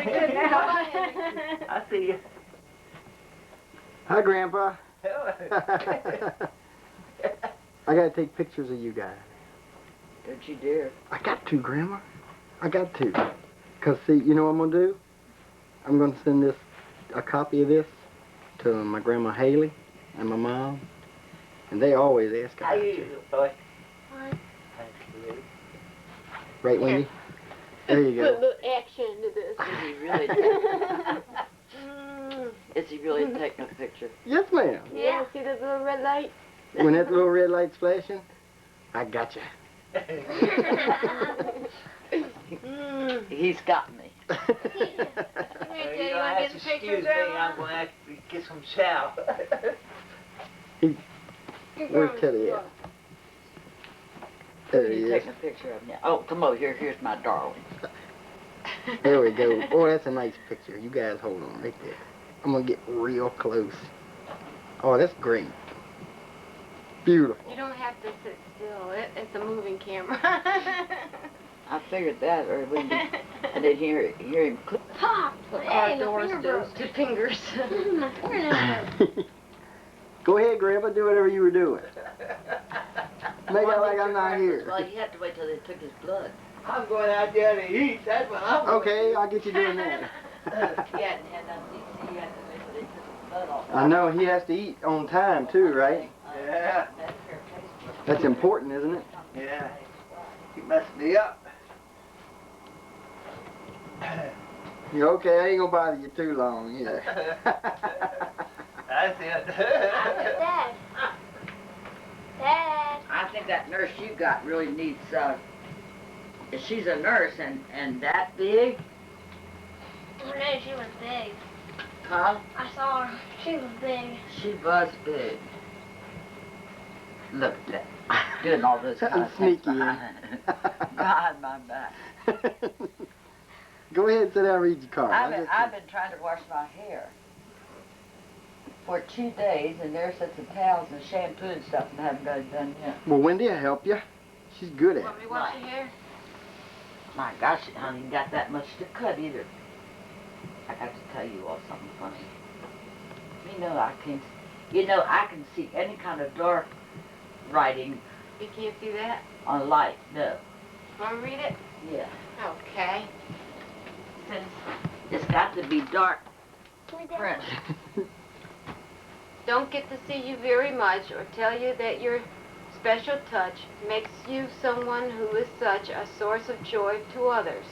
pretty good now. I see you. Hi, Grandpa. Hello. I gotta take pictures of you guys. Don't you dare. I got to, Grandma. I got to. Cause see, you know what I'm gonna do? I'm gonna send a copy of this to my grandma Haley and my mom, and they always ask How about you you. doing, boy? Fine. Thank you. Right, Wendy? There you Put a go. little action into this. Is he really taking a picture? Yes, ma'am. Yeah, see that little red light? When that little red light's flashing, I gotcha. He's got me. Here, Daddy, you want to get a picture of Grandma? I'm going to have to get some chow. Where's Teddy at? There he He's is. taking a picture of me. Oh, come over here. Here's my darling. There we go. Oh, that's a nice picture. You guys hold on right there. I'm gonna get real close. Oh, that's great. Beautiful. You don't have to sit still. It's a moving camera. I figured that, or Wendy. I didn't hear him click. Pop! Hey, the finger broke. 2 fingers. My fingernail broke. Go ahead, Grandpa. Do whatever you were doing. Make it like I'm not here. Well, you have to wait till they took his blood. I'm going out there to eat. That's what I'm going Okay, I'll get you doing that. He hadn't had nothing to eat, so you had to wait till they took his blood off. I know he has to eat on time too, right? Yeah. That's important, isn't it? Yeah. He messed me up. You're okay. I ain't gonna bother you too long here. That's it. Dad. Dad. I think that nurse you got really needs, if she's a nurse and that big, I know she was big. huh? I saw her. She was big. She was big. Look at that. Doing all those kind of things Sneaky. behind my back. Go ahead and sit down and read your card. I've been trying to wash my hair for 2 days, and there's such some towels and shampoo and stuff, and I haven't got it done yet. Well, Wendy, I'll help you. She's good at Want it. me to wash your hair? My gosh, I haven't got that much to cut either. I got to tell you all something funny. I can see any kind of dark writing You can't see that? on light. No. Want to read it? Yeah. Okay. Says, It's got to be dark print. don't get to see you very much or tell you that your special touch makes you someone who is such a source of joy to others.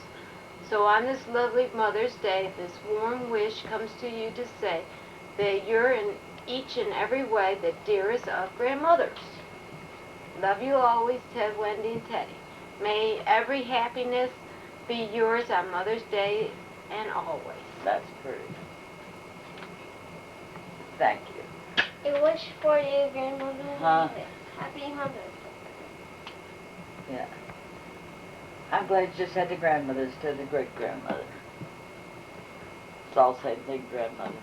So on this lovely Mother's Day, this warm wish comes to you to say that you're in each and every way the dearest of grandmothers. Love you always, Ted, Wendy, and Teddy. May every happiness be yours on Mother's Day and always. That's pretty. Thank you. A wish for you, Grandmother. Huh? Happy Mother's Day. Yeah. I'm glad you just had the grandmothers to the great-grandmother. It's all the same thing, grandmother.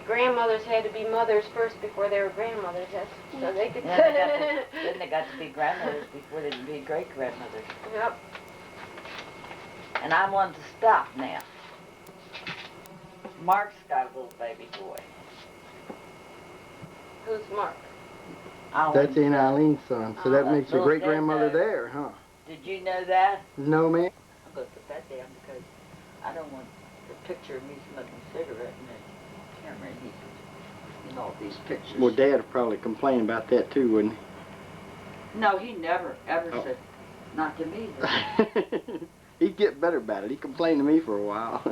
Grandmothers had to be mothers first before they were grandmothers. So they could. Then they got to be grandmothers before they could be great-grandmothers. Yep. And I want to stop now. Mark's got a little baby boy. Who's Mark? That's Aunt Eileen's son, so that Oh, makes your little great-grandmotother Dad. there, huh? Did you know that? No, ma'am. I'm going to put that down because I don't want the picture of me smoking a cigarette in the camera in all these pictures. Well, Dad would probably complain about that too, wouldn't No, he never, ever Oh. said, not to me. he? He'd get better about it. He complained to me for a while.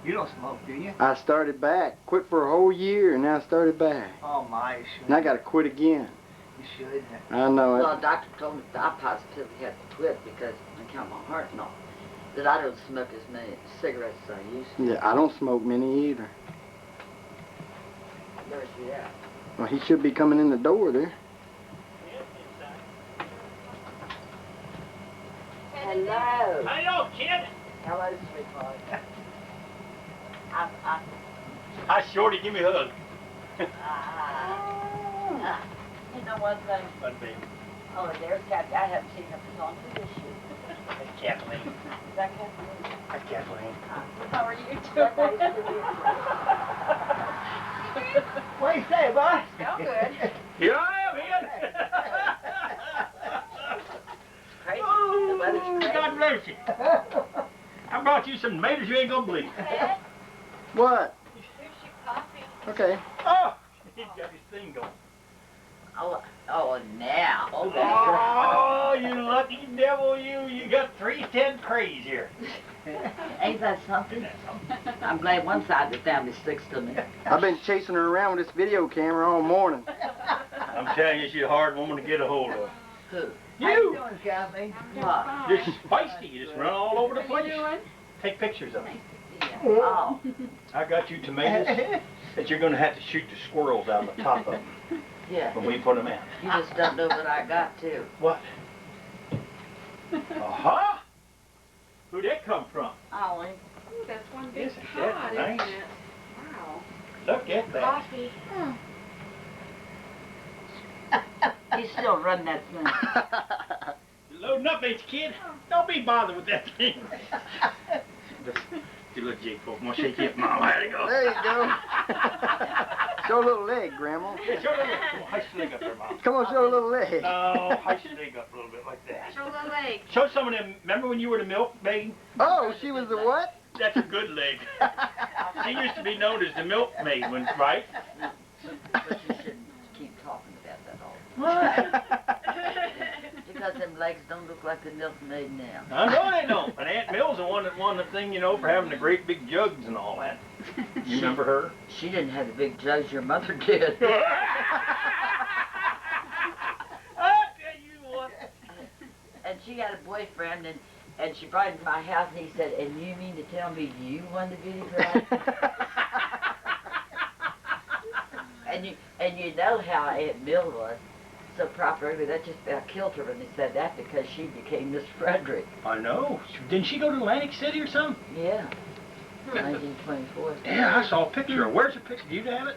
You don't smoke, do you? I started back, quit for a whole year, and now I started back. Oh my, you should. And I got to quit again. You should. I know it. Well, the doctor told me that I positively had to quit because I count my heart and all. That I don't smoke as many cigarettes as I used to. Yeah, I don't smoke many either. Where's he at? Well, he should be coming in the door there. Hello. How y'all, kid? Hello, sweetheart. Hi, Shorty, give me a hug. You know one thing? What, baby? Oh, there's Kathy. I haven't seen her put on for this year. That's Kathleen. Is that Kathleen? That's Kathleen. How are you That nice to meet you. What do you say, boy? Oh, good. Here I am, Ian. Crazy. The Oh, weather's crazy. God bless you. I brought you some tomatoes you ain't gonna believe. Ted, What? here's your coffee. Okay. Oh, he's got his thing going. Oh, now. Oh, that's Oh, you lucky devil, you. You got 3 Ted Krehs here. Ain't that something? I'm glad one side of the family sticks to me. I've been chasing her around with this video camera all morning. I'm telling you, she's a hard woman to get a hold of. Who? How you You! doing, Kathy? What? You're feisty. You just run all over the place. doing? Take pictures of me. Yeah. Oh. I got you tomatoes that you're gonna have to shoot the squirrels out of the top of them Yeah. when we put them in. You just don't know what I got, too. What? Aha! Who'd that come from? Ollie. Ooh, that's one big Isn't pot, that isn't nice? it? Wow. Look at that. Coffee. He's still running that thing. You're loading up, ain't you, kid? Don't be bothered with that thing. Just do a little jig for him. I'm gonna shake you up, Mom. There you go. There you go. Show a little leg, Grandma. Yeah, show a little. Come on, hoist your leg up there, Mom. Come on, show a little leg. No, hoist your leg up a little bit like that. Show the leg. Show some of them. Remember when you were the milkmaid? Oh, she was the what? That's a good leg. She used to be known as the milkmaid, right? But you shouldn't keep talking about that all. What? Because them legs don't look like the milkmaid now. I know they don't. But Aunt Mil's the one that won the thing, you know, for having the great big jugs and all that. You remember her? She didn't have the big jugs your mother did. I tell you what. And she had a boyfriend, and she brought him to my house, and he said, "And you mean to tell me you won the beauty prize?" and you know how Aunt Mill was. So proper, that just about killed her when they said that because she became Miss Frederick. I know. Didn't she go to Atlantic City or something? Yeah. 1924. Yeah, I saw a picture. Where's the picture? Do you have it?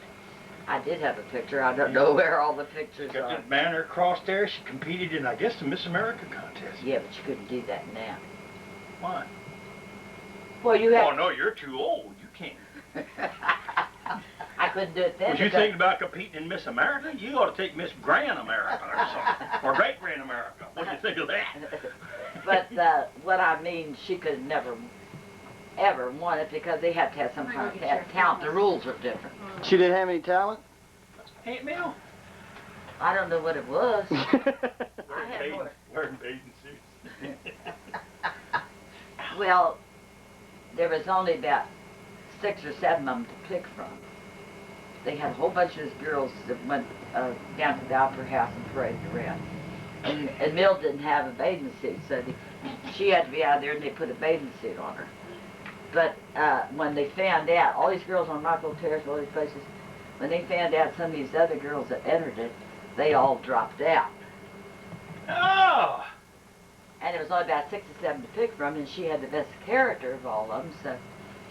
I did have a picture. I don't know where all the pictures Got are. that banner across there. She competed in, I guess, the Miss America contest. Yeah, but you couldn't do that now. Why? Well, you have. Oh, no, you're too old. You can't. I couldn't do it then. Was you because- thinking about competing in Miss America? You ought to take Miss Grand America or something. Or Great Grand America. What do you think of that? But what I mean, she could never, ever won it because they have to have some kind of talent. The rules are different. She didn't have any talent? Aunt Mill. I don't know what it was. Wearing bathing suits. Well, there was only about 6 or 7 of them to pick from. They had a whole bunch of these girls that went down to the Opera House and paraded around. And Mill didn't have a bathing suit, so she had to be out there and they put a bathing suit on her. But when they found out, all these girls on Rockwell Terrace, all these places, when they found out some of these other girls that entered it, they all dropped out. Oh! And there was only about 6 or 7 to pick from, and she had the best character of all of them, so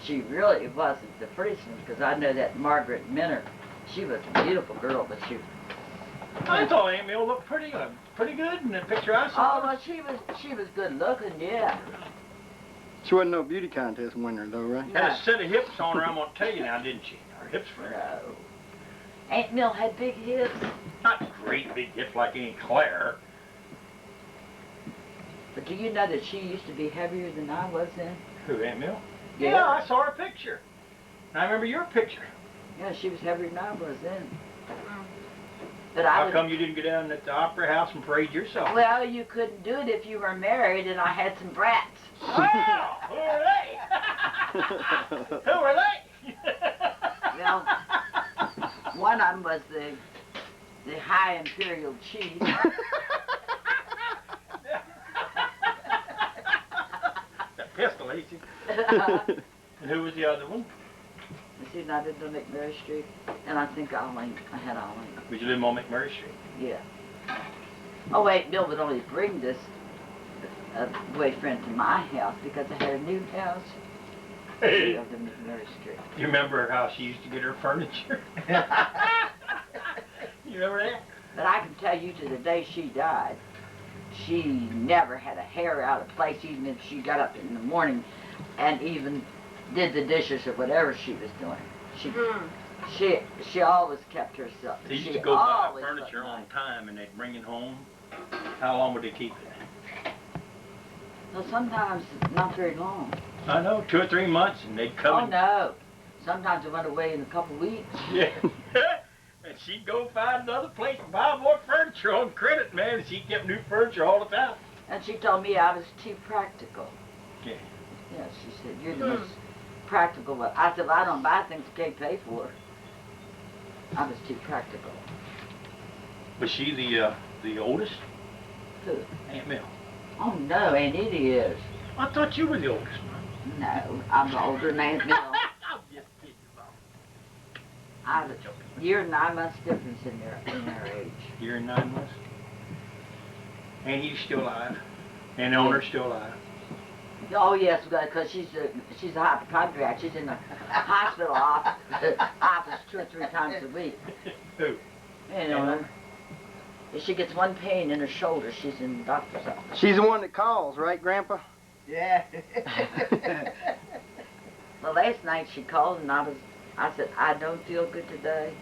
she really wasn't the prettiest one, because I know that Margaret Minner, she was a beautiful girl, but she... I thought Aunt Mill looked pretty good in the picture I Oh, saw. well, she was good looking, yeah. She wasn't no beauty contest winner, though, right? Had a set of hips on her, I'm gonna tell you now, didn't she? Her hips were No. Aunt Mill had big hips. not great big hips like Aunt Claire. But do you know that she used to be heavier than I was then? Who, Aunt Mill? Yeah. Yeah, I saw her picture. And I remember your picture. Yeah, she was heavier than I was then. But I How was... come you didn't go down at the Opera House and parade yourself? Well, you couldn't do it if you were married and I had some brats. Wow! Who are they? Who are they? Well, one of them was the high imperial chief. That pistol, ain't she? And who was the other one? See, I lived on McMurray Street, and I think I had Eileen. Did you live on McMurray Street? Yeah. Oh wait, Bill would only bring this boyfriend to my house because I had a new house. She Hey, lived on McMurray Street. you remember how she used to get her furniture? You remember that? But I can tell you to the day she died, she never had a hair out of place, even if she got up in the morning and even did the dishes or whatever she was doing. She always kept herself. They used She to go buy always furniture looked on nice. time and they'd bring it home. How long would they keep it? Well, sometimes not very long. I know, 2 or 3 months, and they'd come. Oh no, sometimes it went away in a couple of weeks. Yeah. And she'd go find another place and buy more furniture on credit, man. And she kept new furniture all the time. And she told me I was too practical. Yeah. Yeah, she said, you're the most practical one. I said, well, I don't buy things you can't pay for. I was too practical. Was she the oldest? Who? Aunt Mel. Oh no, and it is. I thought you were the oldest. No, I'm older than Aunt Mel. I'm just kidding, Mom. I was year and 9 months difference in their age. Year and 9 months. And he's still alive. And the owner's still alive. Oh yes, because she's a hypochondriac. She's in the hospital office 2 or 3 times a week. Who? You know, if she gets one pain in her shoulder, she's in the doctor's office. She's the one that calls, right, Grandpa? Yeah. Well, last night she called and I said, I don't feel good today.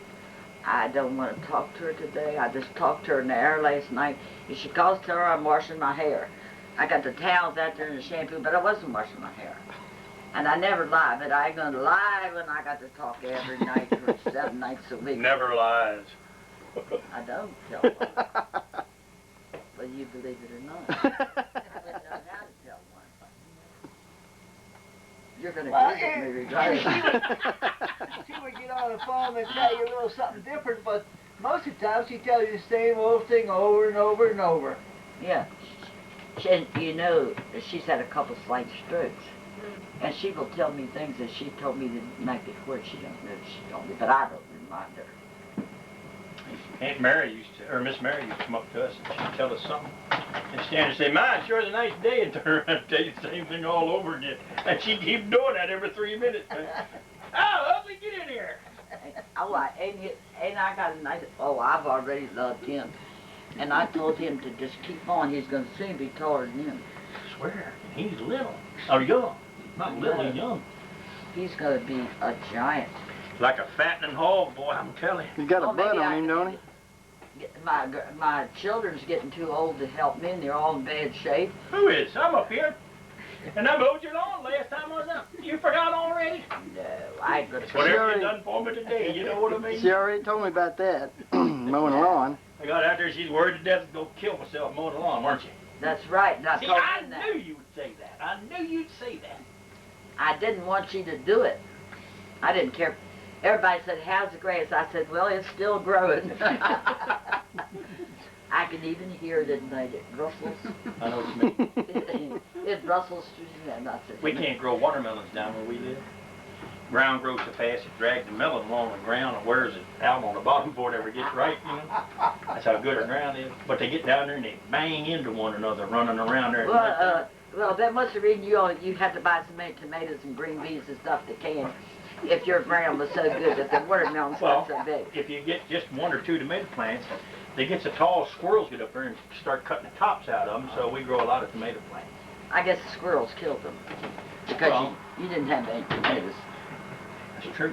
I don't want to talk to her today. I just talked to her in the air last night. If she calls, tell her I'm washing my hair. I got the towels out there and the shampoo, but I wasn't washing my hair. And I never lie, but I ain't gonna lie when I got to talk every night for 7 nights a week. Never lies. I don't tell one. Whether you believe it or not. I wouldn't know how to tell one. You're gonna Well, agree with me regardless. She would get on the phone and tell you a little something different, but most of the time she tells you the same old thing over and over and over. Yeah. You know, she's had a couple slight strokes. And she will tell me things that she told me the night before. She don't know she told me, but I don't remind her. Aunt Mary used to, or Miss Mary used to come up to us and she'd tell us something. And stand and say, "Ma, sure is a nice day," and turn around and tell you the same thing all over again. And she'd keep doing that every 3 minutes. Oh, Ugly, get in here. And I got a nice, I've already loved him. And I told him to just keep on. He's going to soon be taller than him. I swear, he's little. Or young. Not little, he's young. He's going to be a giant. Like a fattening hog, boy, I'm telling you. He's got a Oh, maybe butt on I him, can don't he? My children's getting too old to help me, and they're all in bad shape. Who is? I'm up here. And I mowed your lawn last time I was up. You forgot already? No, I ain't gonna. Whatever you done for me today, you know what I mean? She already told me about that. Mowing the lawn. I got out there, she's worried to death to go kill myself mowing the lawn, weren't you? That's right. And I See, told I him that. knew you would say that. I knew you'd say that. I didn't want you to do it. I didn't care. Everybody said, "How's the grass?" I said, "Well, it's still growing." I can even hear it at night. It rustles. I know what you mean. It rustles through the night. I said, We can't grow watermelons down where we live. Ground grows so fast it drags the melon along the ground and wears it out on the bottom before it ever gets right, you know. That's how good our ground is. But they get down there and they bang into one another running around there. Well, that must have reason you had to buy so many tomatoes and green beans and stuff to can. If your ground was so good that the watermelons got so big. If you get just 1 or 2 tomato plants, they get so tall, squirrels get up there and start cutting the tops out of them, so we grow a lot of tomato plants. I guess the squirrels killed them. Because Well, you didn't have any tomatoes. That's true.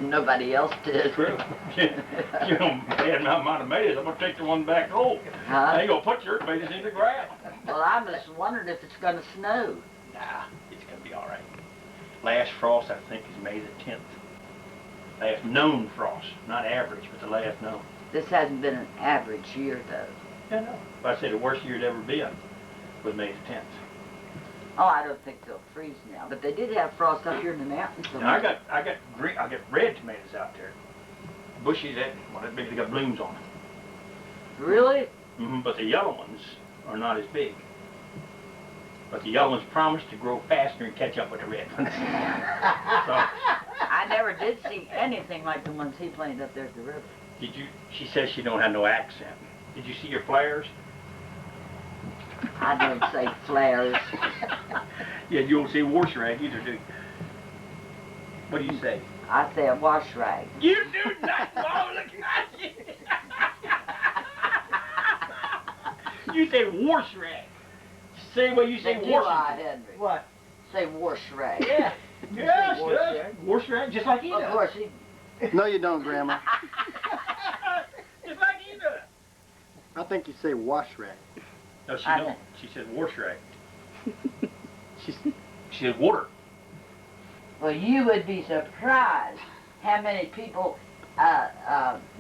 Nobody else did. True. You know, man, my tomatoes, I'm going to take the one back home. Huh? I ain't going to put your tomatoes in the ground. Well, I'm just wondering if it's going to snow. Nah, it's going to be all right. Last frost, I think, is May the 10th. Last known frost. Not average, but the last known. This hasn't been an average year, though. Yeah, no. But I say the worst year it ever been was May the 10th. Oh, I don't think they'll freeze now. But they did have frost up here in the mountains. Now, I got red tomatoes out there. Bushy, they got blooms on them. Really? But the yellow ones are not as big. But the yellow ones promise to grow faster and catch up with the red ones. So, I never did see anything like the ones he planted up there at the river. she says she don't have no accent. Did you see your flares? I don't say flares. Yeah, you don't say wash rag either, do you? What do you say? I say a wash rag. You do not, Mom, look at you. You said wash rag. Say what you say, Then do wash I, rag. Henry? What? Say wash rag. Yeah. Yes, wash yes. rag. Wash rag, just like he Of does. course, he... No, you don't, Grandma. Just like he does. I think you say wash rag. No, she I don't. know. She said wash rag. she said water. Well, you would be surprised how many people,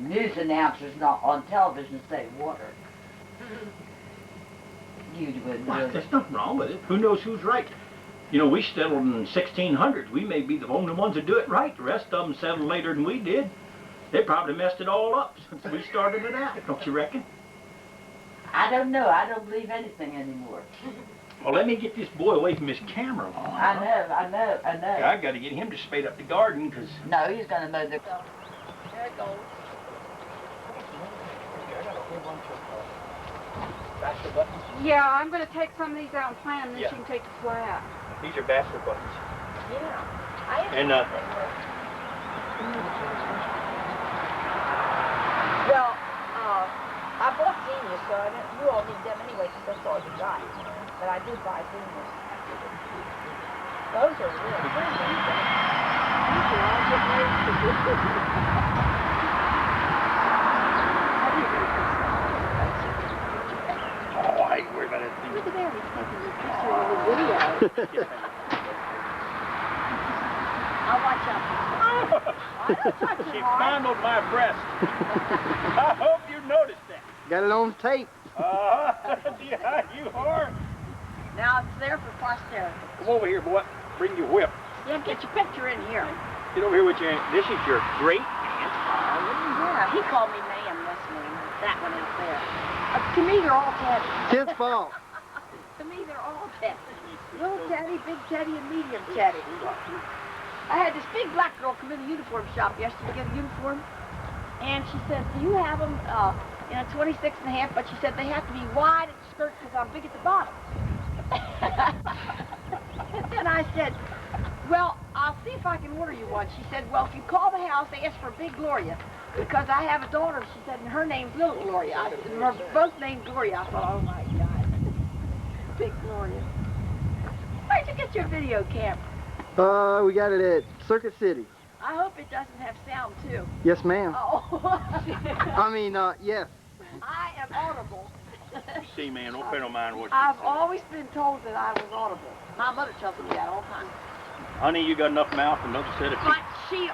news announcers not on television say water. You would Well, really. there's nothing wrong with it. Who knows who's right? You know, we settled in 1600s. We may be the only ones that do it right. The rest of them settled later than we did. They probably messed it all up since we started it out, don't you reckon? I don't know. I don't believe anything anymore. Well, let me get this boy away from his camera. I know. I got to get him to spade up the garden, because... No, he's going to mow the... There it goes. Yeah, I'm going to take some of these out and plant them, then Yeah. she can take the fly out. These are bachelor buttons. Yeah. And, Well, I bought zinnias, so I didn't, you all need them anyway, because that's all you got. But I do buy zinnias. Those are real pretty. These are all getting ready to oh, I ain't worried about that thing. Look at there, he's taking your picture on the video. I'll watch out. I don't touch She it hard. fondled my breast. I hope you noticed that. Got it on tape. Yeah, you are. Now it's there for posterity. Come over here, boy. Bring your whip. Yeah, get your picture in here. Get over here with your aunt. This is your great aunt. Yeah, he called me ma'am this morning. That one is there. To me, they're all Teddy. It's his fault. To me, they're all Teddy. Little Teddy, big Teddy, and medium Teddy. I had this big black girl come in the uniform shop yesterday to get a uniform. And she said, do you have them, 26 and a half? But she said they have to be wide at the skirt because I'm big at the bottom. And then I said, well, I'll see if I can order you one. She said, well, if you call the house, ask for Big Gloria. Because I have a daughter, she said, and her name's Little Gloria. We're both named Gloria. I thought, oh my God. Big Gloria. Where'd you get your video camera? We got it at Circuit City. I hope it doesn't have sound too. Yes, ma'am. Oh. I mean, yes. I am audible. See, man, don't pay no mind what I've always been told that I was audible. My mother tells me that all the time. Honey, you got enough mouth and another set of But teeth. she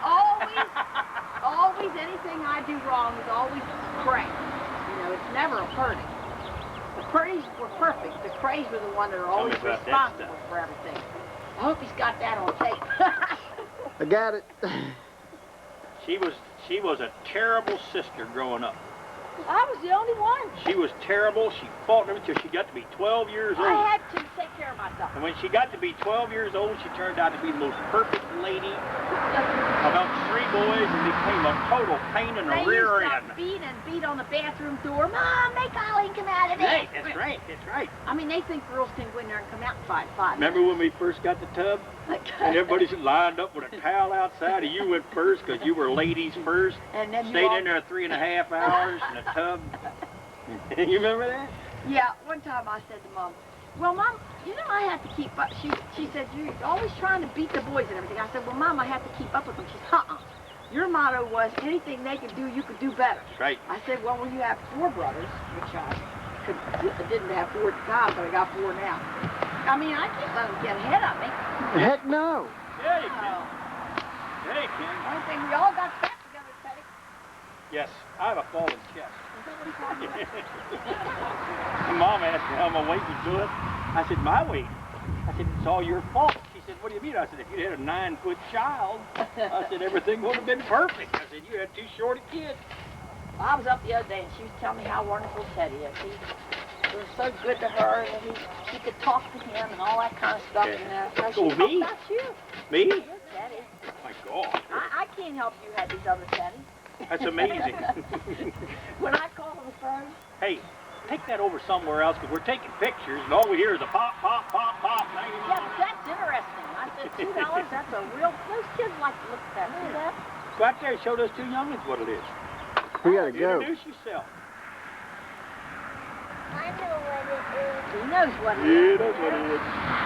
always, anything I do wrong is always Kreh. You know, it's never a Purdy. The Purdys were perfect. The Krehs were the one that are Tell me always about that responsible stuff. for everything. I hope he's got that on tape. I got it. She was a terrible sister growing up. I was the only one. She was terrible. She fought until she got to be 12 years old. I had to take care of myself. And when she got to be 12 years old, she turned out to be the most perfect lady about 3 boys and became a total pain in the They rear used end. to beat on the bathroom door. Mom, make Eileen come out of there. Right, that's right, that's right. I mean, they think girls can go in there and come out in 5 Remember when we first got the tub? And everybody's lined up with a towel outside, and you went first because you were ladies first. And then Stayed in there 3.5 hours in the tub. You remember that? Yeah, one time I said to Mom, well, Mom, you know I have to keep up. She said, you're always trying to beat the boys and everything. I said, well, Mom, I have to keep up with them. She said, Your motto was anything they could do, you could do better. That's right. I said, well, when you have 4 brothers, which I didn't have 4 at the time, but I got 4 now. I mean, I can't let them get ahead of me. Heck no. Yeah, you can. Oh. Yeah, you can. One thing, we all got fat together, Teddy. Yes, I have a fallen chest. Is that what he called me? Mom asked me how my weight was doing. I said, my weight? I said, it's all your fault. She said, what do you mean? I said, if you'd had a 9-foot child, I said, everything would have been perfect. I said, you had too short a kid. I was up the other day, and she was telling me how wonderful Teddy is. He was so good to her, and she could talk to him and all that kind of stuff. Yeah. And Oh, she me? talked about you. Me? You're Teddy. My God. I can't help you had these other Teddies. That's amazing. When I call on the phone, Hey, take that over somewhere else, because we're taking pictures, and all we hear is a pop, pop, pop, pop. yeah, but that's interesting. I said, $2, that's a real, those kids like to look at that. See that? Go out there and show those 2 youngins what it is. We gotta go. Introduce yourself. He knows what it is. Yeah, that's what it is.